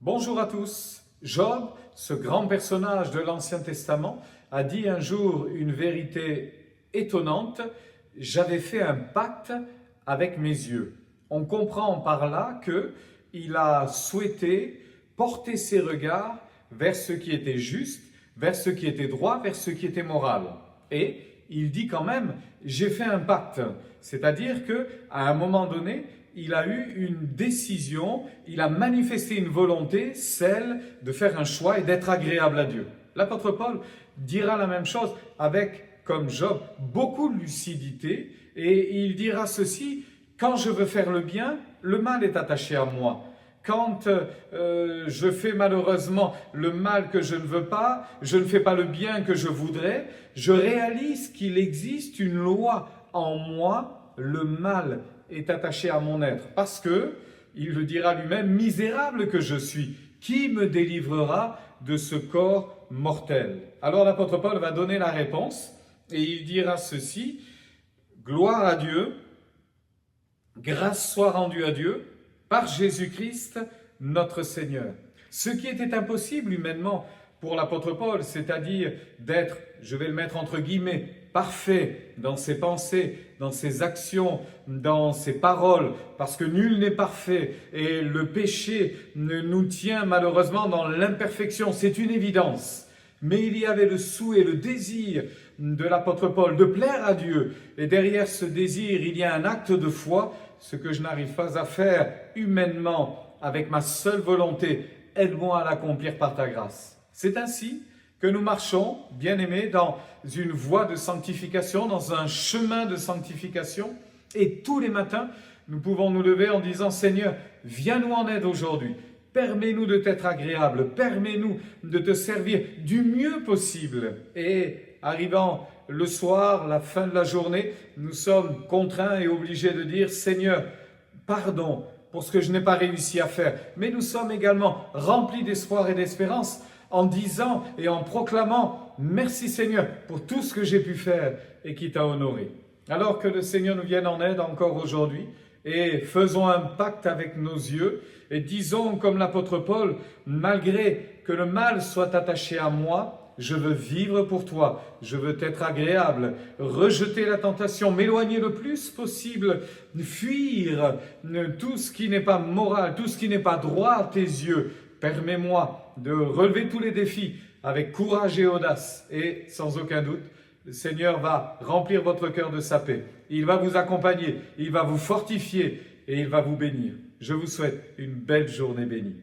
Bonjour à tous. Job, ce grand personnage de l'Ancien Testament, a dit un jour une vérité étonnante. J'avais fait un pacte avec mes yeux. On comprend par là qu'il a souhaité porter ses regards vers ce qui était juste, vers ce qui était droit, vers ce qui était moral. Et il dit quand même, j'ai fait un pacte. C'est-à-dire qu'à un moment donné, il a eu une décision, il a manifesté une volonté, celle de faire un choix et d'être agréable à Dieu. L'apôtre Paul dira la même chose avec, comme Job, beaucoup de lucidité, et il dira ceci: quand je veux faire le bien, le mal est attaché à moi. Quand je fais malheureusement le mal que je ne veux pas, je ne fais pas le bien que je voudrais, je réalise qu'il existe une loi en moi, le mal est attaché à mon être. Parce que, il le dira lui-même, misérable que je suis, qui me délivrera de ce corps mortel? Alors l'apôtre Paul va donner la réponse et il dira ceci: gloire à Dieu, grâce soit rendue à Dieu, par Jésus-Christ, notre Seigneur. Ce qui était impossible humainement pour l'apôtre Paul, c'est-à-dire d'être, je vais le mettre entre guillemets, parfait dans ses pensées, dans ses actions, dans ses paroles, parce que nul n'est parfait et le péché nous tient malheureusement dans l'imperfection, c'est une évidence. Mais il y avait le souhait, le désir de l'apôtre Paul de plaire à Dieu. Et derrière ce désir, il y a un acte de foi, ce que je n'arrive pas à faire humainement avec ma seule volonté. Aide-moi à l'accomplir par ta grâce. C'est ainsi que nous marchons, bien-aimés, dans une voie de sanctification, dans un chemin de sanctification. Et tous les matins, nous pouvons nous lever en disant: Seigneur, viens-nous en aide aujourd'hui. Permets-nous de t'être agréable, permets-nous de te servir du mieux possible. Et arrivant le soir, la fin de la journée, nous sommes contraints et obligés de dire: Seigneur, pardon pour ce que je n'ai pas réussi à faire. Mais nous sommes également remplis d'espoir et d'espérance en disant et en proclamant: merci Seigneur pour tout ce que j'ai pu faire et qui t'a honoré. Alors que le Seigneur nous vienne en aide encore aujourd'hui, et faisons un pacte avec nos yeux et disons comme l'apôtre Paul: malgré que le mal soit attaché à moi, je veux vivre pour toi, je veux t'être agréable, rejeter la tentation, m'éloigner le plus possible, fuir tout ce qui n'est pas moral, tout ce qui n'est pas droit à tes yeux. Permets-moi de relever tous les défis avec courage et audace, et sans aucun doute, le Seigneur va remplir votre cœur de sa paix. Il va vous accompagner, il va vous fortifier et il va vous bénir. Je vous souhaite une belle journée bénie.